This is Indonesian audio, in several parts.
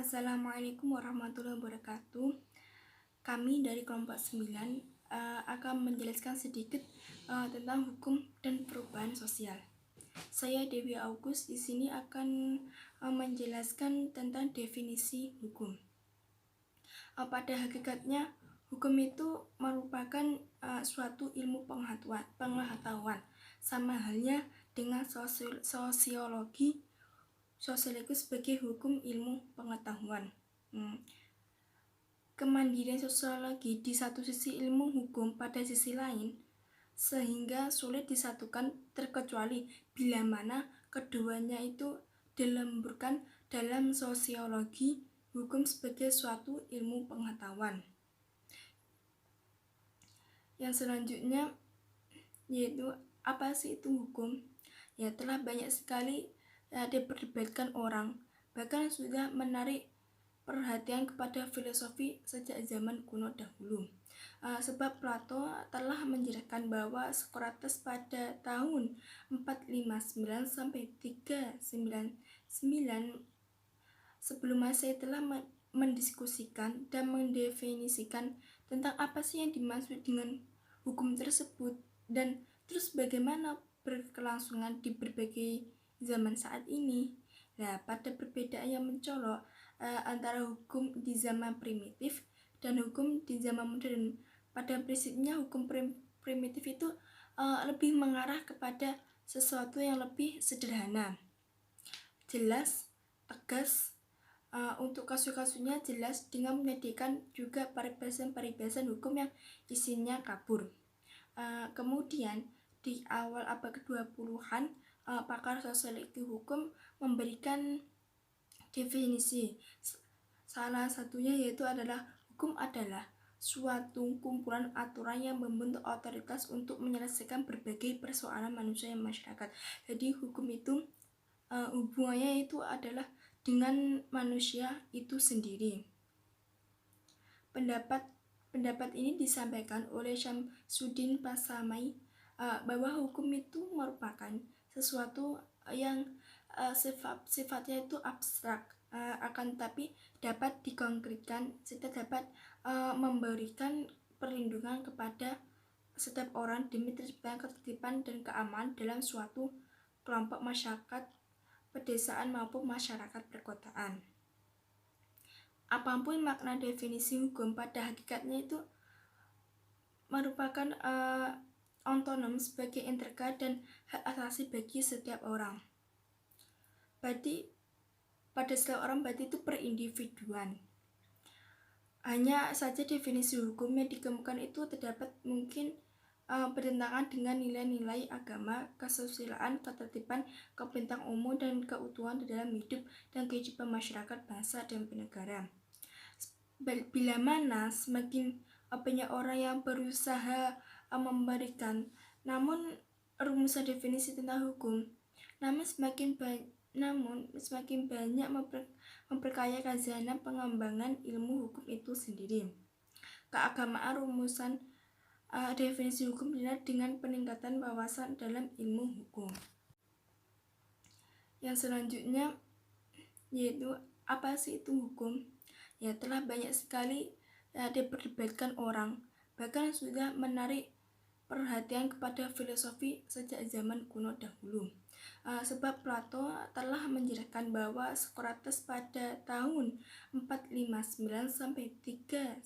Assalamualaikum warahmatullahi wabarakatuh. Kami dari kelompok 9 akan menjelaskan sedikit tentang hukum dan perubahan sosial. Saya Dewi Augus di sini akan menjelaskan tentang definisi hukum. Pada hakikatnya, hukum itu merupakan suatu ilmu pengetahuan, sama halnya dengan sosiologi sebagai hukum ilmu pengetahuan. Kemandirian sosiologi di satu sisi ilmu hukum pada sisi lain, sehingga sulit disatukan terkecuali bila mana keduanya itu dilemburkan dalam sosiologi hukum sebagai suatu ilmu pengetahuan. Yang selanjutnya yaitu apa sih itu hukum? Ya, telah banyak sekali diperdebatkan orang, bahkan sudah menarik perhatian kepada filosofi sejak zaman kuno dahulu. Sebab Plato telah menjelaskan bahwa Socrates pada tahun 459 sampai 399 sebelum Masehi telah mendiskusikan dan mendefinisikan tentang apa sih yang dimaksud dengan hukum tersebut, dan terus bagaimana berkelangsungan di berbagai zaman saat ini. Nah, pada perbedaan yang mencolok antara hukum di zaman primitif dan hukum di zaman modern, pada prinsipnya hukum primitif itu lebih mengarah kepada sesuatu yang lebih sederhana, jelas, tegas, untuk kasus-kasusnya jelas, dengan menyediakan juga paribasan hukum yang isinya kabur. Kemudian di awal abad ke-20-an, pakar sosiologi hukum memberikan definisi. Salah satunya yaitu adalah hukum adalah suatu kumpulan aturan yang membentuk otoritas untuk menyelesaikan berbagai persoalan manusia dan masyarakat. Jadi hukum itu hubungannya itu adalah dengan manusia itu sendiri. Pendapat ini disampaikan oleh Syamsuddin Pasamai bahwa hukum itu merupakan sesuatu yang sifatnya itu abstrak, akan tetapi dapat dikonkretkan serta dapat memberikan perlindungan kepada setiap orang demi terciptanya ketertiban dan keamanan dalam suatu kelompok masyarakat pedesaan maupun masyarakat perkotaan. Apapun makna definisi hukum, pada hakikatnya itu merupakan otonom sebagai integra dan hak asasi bagi setiap orang. Berarti pada setiap orang berarti itu perindividuan. Hanya saja definisi hukum yang dikemukakan itu terdapat mungkin bertentangan dengan nilai-nilai agama, kesusilaan, ketertiban, kepentingan umum, dan keutuhan di dalam hidup dan kehidupan masyarakat, bangsa, dan bernegara. Bila mana semakin banyak orang yang berusaha memberikan namun rumusan definisi tentang hukum, namun semakin banyak memperkaya khazanah pengembangan ilmu hukum itu sendiri. Keagamaan rumusan definisi hukum dilihat dengan peningkatan wawasan dalam ilmu hukum. Yang selanjutnya yaitu apa sih itu hukum? Ya, telah banyak sekali diperdebatkan orang, bahkan sudah menarik perhatian kepada filosofi sejak zaman kuno dahulu. Sebab Plato telah menjelaskan bahwa Socrates pada tahun 459 sampai 399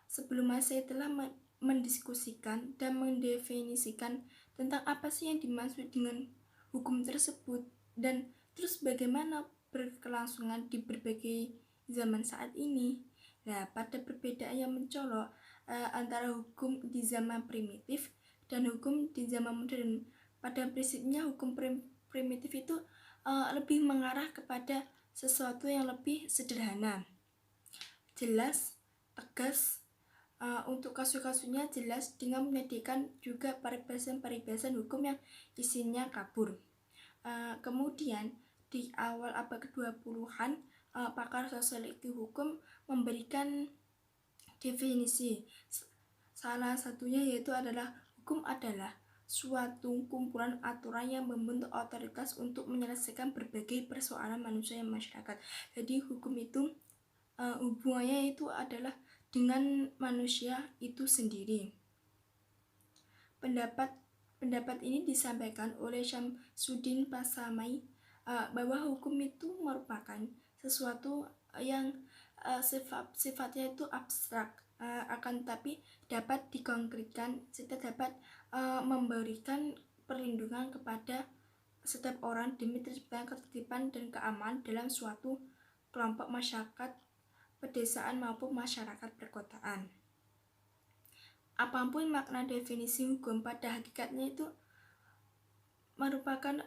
sebelum Masehi telah mendiskusikan dan mendefinisikan tentang apa sih yang dimaksud dengan hukum tersebut, dan terus bagaimana berkelangsungan di berbagai zaman saat ini. Nah, pada perbedaan yang mencolok antara hukum di zaman primitif dan hukum di zaman modern, pada prinsipnya hukum primitif itu lebih mengarah kepada sesuatu yang lebih sederhana, jelas, tegas, untuk kasus-kasusnya jelas, dengan menyediakan juga paribasan hukum yang isinya kabur. Kemudian di awal abad ke-20-an, pakar sosiologi hukum memberikan definisi. Salah satunya yaitu adalah hukum adalah suatu kumpulan aturan yang membentuk otoritas untuk menyelesaikan berbagai persoalan manusia dan masyarakat. Jadi hukum itu hubungannya itu adalah dengan manusia itu sendiri. Pendapat ini disampaikan oleh Syamsuddin Pasamai bahwa hukum itu merupakan sesuatu yang sifatnya itu abstrak, akan tetapi dapat dikonkretkan serta dapat memberikan perlindungan kepada setiap orang demi terciptanya ketertiban dan keamanan dalam suatu kelompok masyarakat pedesaan maupun masyarakat perkotaan. Apapun makna definisi hukum, pada hakikatnya itu merupakan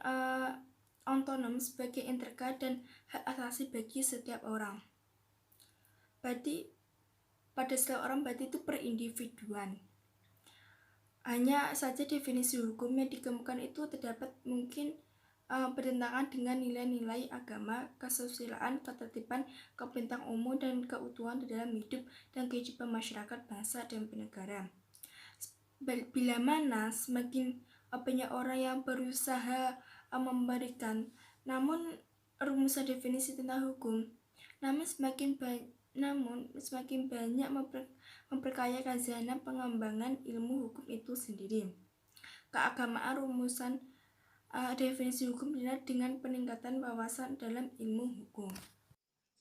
otonom sebagai integra dan hak asasi bagi setiap orang. Berarti pada setiap orang berarti itu perindividuan. Hanya saja definisi hukum yang dikemukakan itu terdapat mungkin bertentangan dengan nilai-nilai agama, kesusilaan, ketertiban, kepentingan umum, dan keutuhan di dalam hidup dan kehidupan masyarakat, bangsa, dan bernegara. Bila mana semakin banyak orang yang berusaha memberikan namun rumusan definisi tentang hukum, namun semakin banyak memperkaya khazanah pengembangan ilmu hukum itu sendiri. Keagamaan rumusan definisi hukum dinilai dengan peningkatan wawasan dalam ilmu hukum.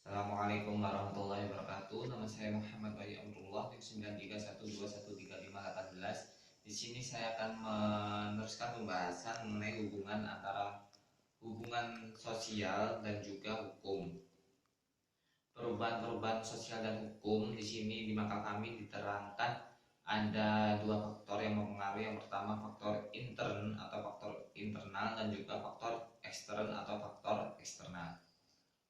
Assalamualaikum warahmatullahi wabarakatuh. Nama saya Muhammad Bayi Amrullah, NIM 93121318. Di sini saya akan meneruskan pembahasan mengenai hubungan antara hubungan sosial dan juga hukum. Perubahan sosial dan hukum di sini di maka kami diterangkan ada dua faktor yang mempengaruhi. Yang pertama faktor intern atau faktor internal dan juga faktor ekstern atau faktor eksternal.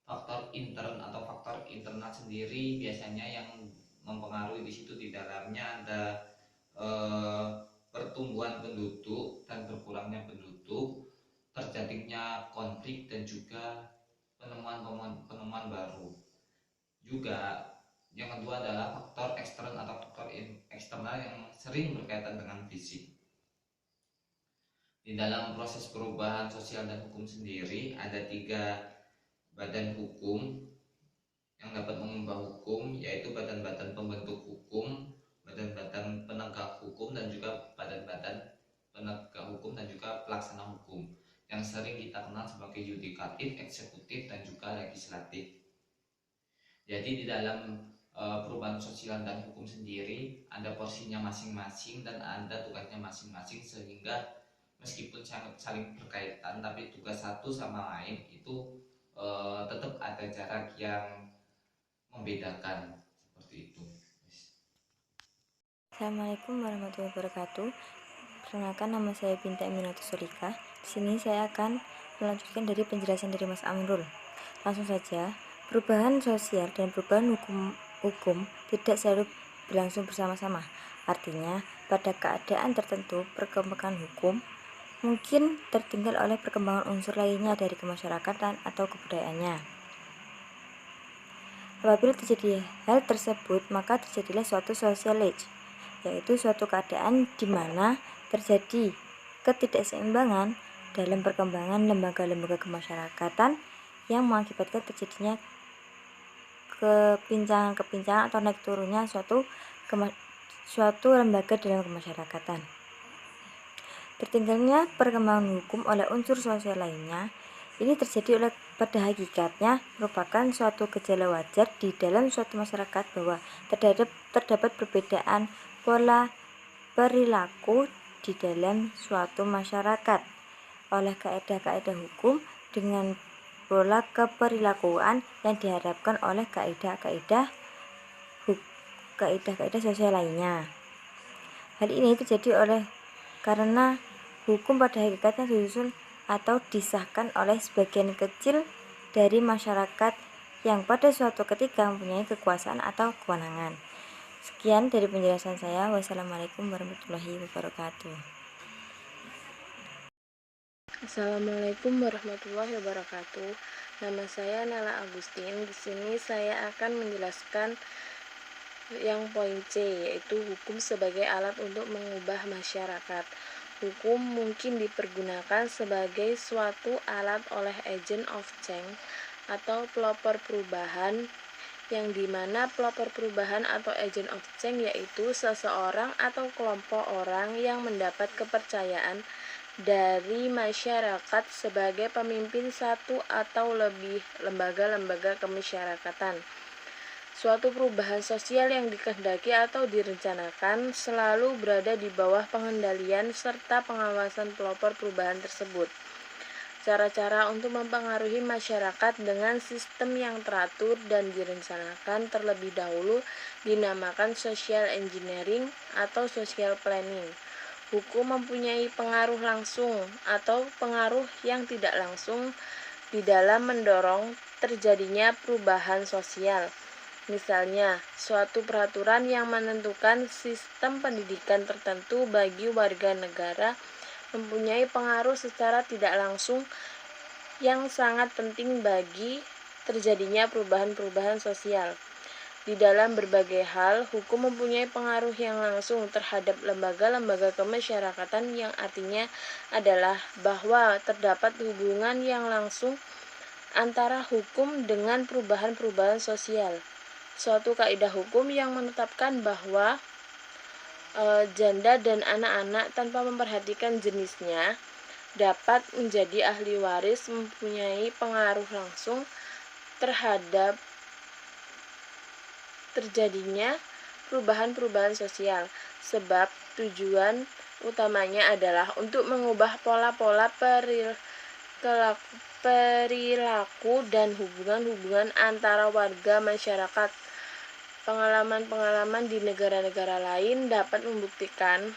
Faktor intern atau faktor internal sendiri biasanya yang mempengaruhi di situ di dalamnya ada pertumbuhan penduduk dan berkurangnya penduduk, terjadinya konflik dan juga penemuan baru. Juga yang kedua adalah faktor ekstern atau faktor eksternal yang sering berkaitan dengan fisik. Di dalam proses perubahan sosial dan hukum sendiri ada 3 badan hukum yang dapat mengubah hukum, yaitu badan-badan pembentuk hukum, badan-badan penegak hukum, dan juga badan-badan penegak hukum dan juga pelaksana hukum yang sering kita kenal sebagai yudikatif, eksekutif, dan juga legislatif. Jadi di dalam perubahan sosial dan hukum sendiri ada porsinya masing-masing dan ada tugasnya masing-masing, sehingga meskipun saling berkaitan tapi tugas satu sama lain itu tetap ada jarak yang membedakan, seperti itu. Assalamualaikum warahmatullahi wabarakatuh. Perkenalkan, nama saya Binta Aminatus Sulika. Di sini saya akan melanjutkan dari penjelasan dari Mas Amrul. Langsung saja. Perubahan sosial dan perubahan hukum tidak selalu berlangsung bersama-sama. Artinya, pada keadaan tertentu, perkembangan hukum mungkin tertinggal oleh perkembangan unsur lainnya dari kemasyarakatan atau kebudayaannya. Apabila terjadi hal tersebut, maka terjadilah suatu social age, yaitu suatu keadaan di mana terjadi ketidakseimbangan dalam perkembangan lembaga-lembaga kemasyarakatan yang mengakibatkan terjadinya kepincangan atau naik turunnya suatu lembaga dalam kemasyarakatan. Tertinggalnya perkembangan hukum oleh unsur sosial lainnya ini terjadi pada hakikatnya merupakan suatu gejala wajar di dalam suatu masyarakat bahwa terdapat perbedaan pola perilaku di dalam suatu masyarakat oleh kaedah-kaedah hukum dengan pola keperilakuan yang diharapkan oleh kaedah-kaedah sosial lainnya. Hal ini terjadi karena hukum pada hakikatnya disusun atau disahkan oleh sebagian kecil dari masyarakat yang pada suatu ketika mempunyai kekuasaan atau kewenangan. Sekian dari penjelasan saya. Wassalamualaikum warahmatullahi wabarakatuh. Assalamualaikum warahmatullahi wabarakatuh. Nama saya Nala Agustin. Di sini saya akan menjelaskan yang poin C, yaitu hukum sebagai alat untuk mengubah masyarakat. hukum mungkin dipergunakan sebagai suatu alat oleh agent of change atau pelopor perubahan, yang dimana pelopor perubahan atau agent of change yaitu seseorang atau kelompok orang yang mendapat kepercayaan dari masyarakat sebagai pemimpin satu atau lebih lembaga-lembaga kemasyarakatan. Suatu perubahan sosial yang dikehendaki atau direncanakan selalu berada di bawah pengendalian serta pengawasan pelopor perubahan tersebut. Cara-cara untuk mempengaruhi masyarakat dengan sistem yang teratur dan direncanakan terlebih dahulu dinamakan social engineering atau social planning. Hukum mempunyai pengaruh langsung atau pengaruh yang tidak langsung di dalam mendorong terjadinya perubahan sosial. Misalnya, suatu peraturan yang menentukan sistem pendidikan tertentu bagi warga negara mempunyai pengaruh secara tidak langsung yang sangat penting bagi terjadinya perubahan-perubahan sosial. Di dalam berbagai hal, hukum mempunyai pengaruh yang langsung terhadap lembaga-lembaga kemasyarakatan, yang artinya adalah bahwa terdapat hubungan yang langsung antara hukum dengan perubahan-perubahan sosial. Suatu kaidah hukum yang menetapkan bahwa janda dan anak-anak tanpa memperhatikan jenisnya dapat menjadi ahli waris mempunyai pengaruh langsung terhadap terjadinya perubahan-perubahan sosial, sebab tujuan utamanya adalah untuk mengubah pola-pola perilaku dan hubungan-hubungan antara warga masyarakat. Pengalaman-pengalaman di negara-negara lain dapat membuktikan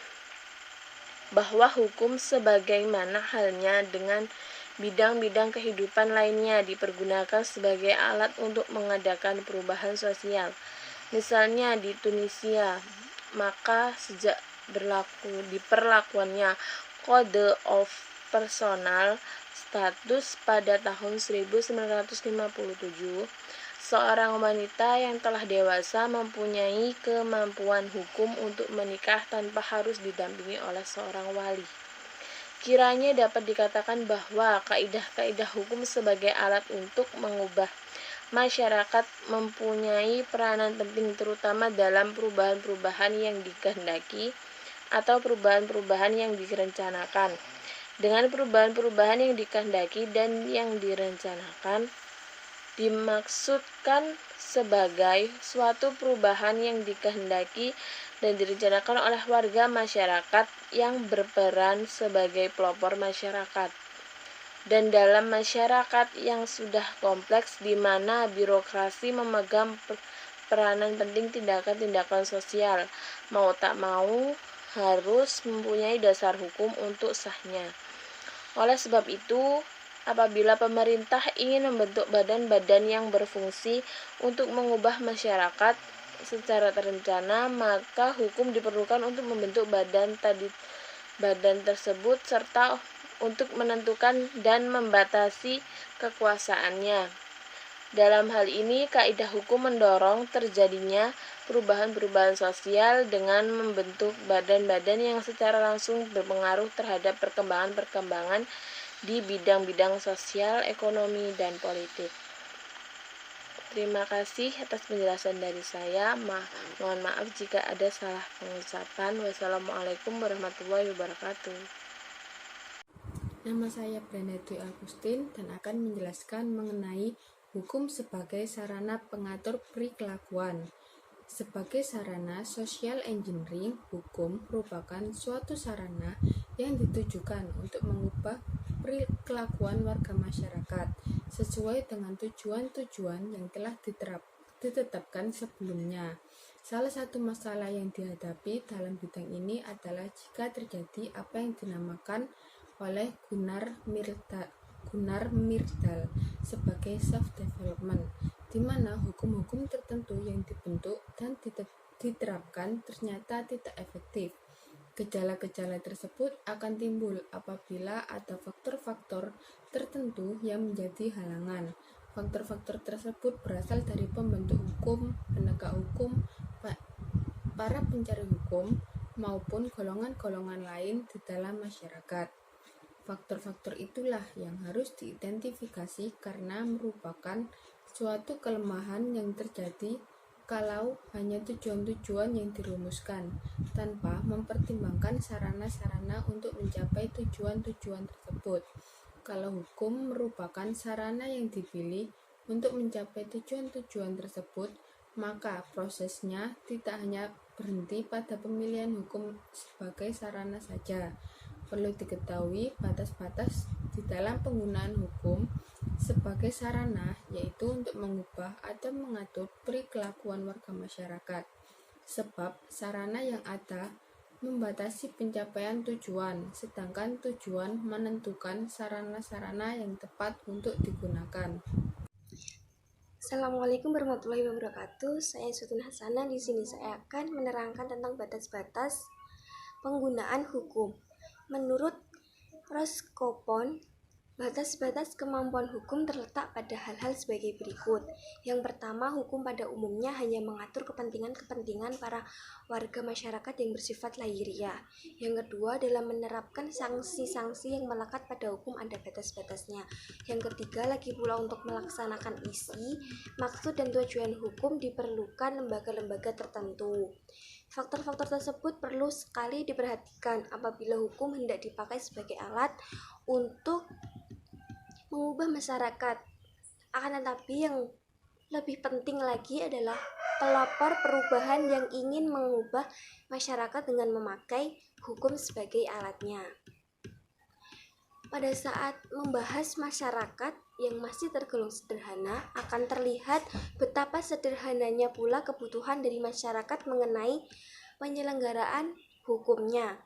bahwa hukum sebagaimana halnya dengan bidang-bidang kehidupan lainnya dipergunakan sebagai alat untuk mengadakan perubahan sosial. Misalnya di Tunisia, maka sejak diperlakuannya Code of Personal Status pada tahun 1957, seorang wanita yang telah dewasa mempunyai kemampuan hukum untuk menikah tanpa harus didampingi oleh seorang wali. Kiranya dapat dikatakan bahwa kaidah-kaidah hukum sebagai alat untuk mengubah masyarakat mempunyai peranan penting, terutama dalam perubahan-perubahan yang dikehendaki atau perubahan-perubahan yang direncanakan. Dengan perubahan-perubahan yang dikehendaki dan yang direncanakan dimaksudkan sebagai suatu perubahan yang dikehendaki dan direncanakan oleh warga masyarakat yang berperan sebagai pelopor masyarakat. Dan dalam masyarakat yang sudah kompleks di mana birokrasi memegang peranan penting, tindakan-tindakan sosial mau tak mau harus mempunyai dasar hukum untuk sahnya. Oleh sebab itu, apabila pemerintah ingin membentuk badan-badan yang berfungsi untuk mengubah masyarakat secara terencana, maka hukum diperlukan untuk membentuk badan tersebut serta untuk menentukan dan membatasi kekuasaannya. Dalam hal ini, kaidah hukum mendorong terjadinya perubahan-perubahan sosial dengan membentuk badan-badan yang secara langsung berpengaruh terhadap perkembangan-perkembangan di bidang-bidang sosial, ekonomi, dan politik. Terima kasih atas penjelasan dari saya. Mohon maaf jika ada salah pengucapan. Wassalamualaikum warahmatullahi wabarakatuh. Nama saya Brenda Dwi Agustin dan akan menjelaskan mengenai hukum sebagai sarana pengatur perilakuan. Sebagai sarana social engineering, hukum merupakan suatu sarana yang ditujukan untuk mengubah perilakuan warga masyarakat sesuai dengan tujuan-tujuan yang telah ditetapkan sebelumnya. Salah satu masalah yang dihadapi dalam bidang ini adalah jika terjadi apa yang dinamakan oleh Gunnar Myrdal sebagai self-development, di mana hukum-hukum tertentu yang dibentuk dan diterapkan ternyata tidak efektif. Gejala-gejala tersebut akan timbul apabila ada faktor-faktor tertentu yang menjadi halangan. Faktor-faktor tersebut berasal dari pembentuk hukum, penegak hukum, para pencari hukum, maupun golongan-golongan lain di dalam masyarakat. Faktor-faktor itulah yang harus diidentifikasi karena merupakan suatu kelemahan yang terjadi kalau hanya tujuan-tujuan yang dirumuskan tanpa mempertimbangkan sarana-sarana untuk mencapai tujuan-tujuan tersebut. Kalau hukum merupakan sarana yang dipilih untuk mencapai tujuan-tujuan tersebut, maka prosesnya tidak hanya berhenti pada pemilihan hukum sebagai sarana saja. Perlu diketahui batas-batas di dalam penggunaan hukum sebagai sarana, yaitu untuk mengubah atau mengatur perilakuan warga masyarakat. Sebab sarana yang ada membatasi pencapaian tujuan, sedangkan tujuan menentukan sarana-sarana yang tepat untuk digunakan. Assalamualaikum warahmatullahi wabarakatuh. Saya Sutun Hasanah. Di sini saya akan menerangkan tentang batas-batas penggunaan hukum. Menurut Roskopon, batas-batas kemampuan hukum terletak pada hal-hal sebagai berikut. Yang pertama, hukum pada umumnya hanya mengatur kepentingan-kepentingan para warga masyarakat yang bersifat lahiriah. Yang kedua, dalam menerapkan sanksi-sanksi yang melekat pada hukum ada batas-batasnya. Yang ketiga, lagi pula untuk melaksanakan isi, maksud dan tujuan hukum diperlukan lembaga-lembaga tertentu. Faktor-faktor tersebut perlu sekali diperhatikan apabila hukum hendak dipakai sebagai alat untuk mengubah masyarakat. Akan tetapi yang lebih penting lagi adalah pelopor perubahan yang ingin mengubah masyarakat dengan memakai hukum sebagai alatnya. Pada saat membahas masyarakat yang masih tergolong sederhana, akan terlihat betapa sederhananya pula kebutuhan dari masyarakat mengenai penyelenggaraan hukumnya.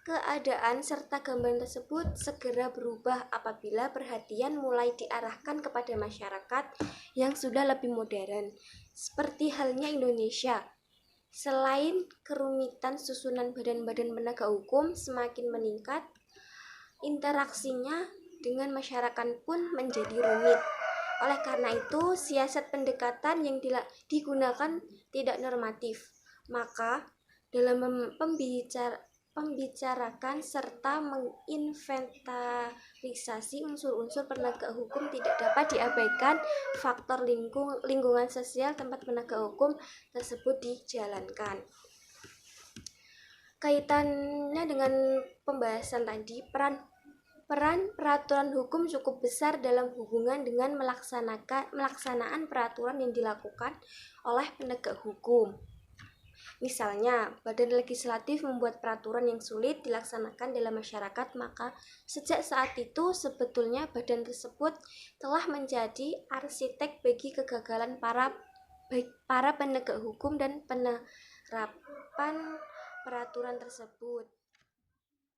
Keadaan serta gambaran tersebut segera berubah apabila perhatian mulai diarahkan kepada masyarakat yang sudah lebih modern, seperti halnya Indonesia. Selain kerumitan susunan badan-badan penegak hukum semakin meningkat, interaksinya dengan masyarakat pun menjadi rumit. Oleh karena itu, siasat pendekatan yang digunakan tidak normatif. Maka, dalam pembicarakan serta menginventarisasi unsur-unsur penegak hukum tidak dapat diabaikan faktor lingkungan sosial tempat penegak hukum tersebut dijalankan. Kaitannya dengan pembahasan tadi, peran peraturan hukum cukup besar dalam hubungan dengan melaksanaan peraturan yang dilakukan oleh penegak hukum. Misalnya, badan legislatif membuat peraturan yang sulit dilaksanakan dalam masyarakat, maka sejak saat itu sebetulnya badan tersebut telah menjadi arsitek bagi kegagalan para penegak hukum dan penerapan peraturan tersebut.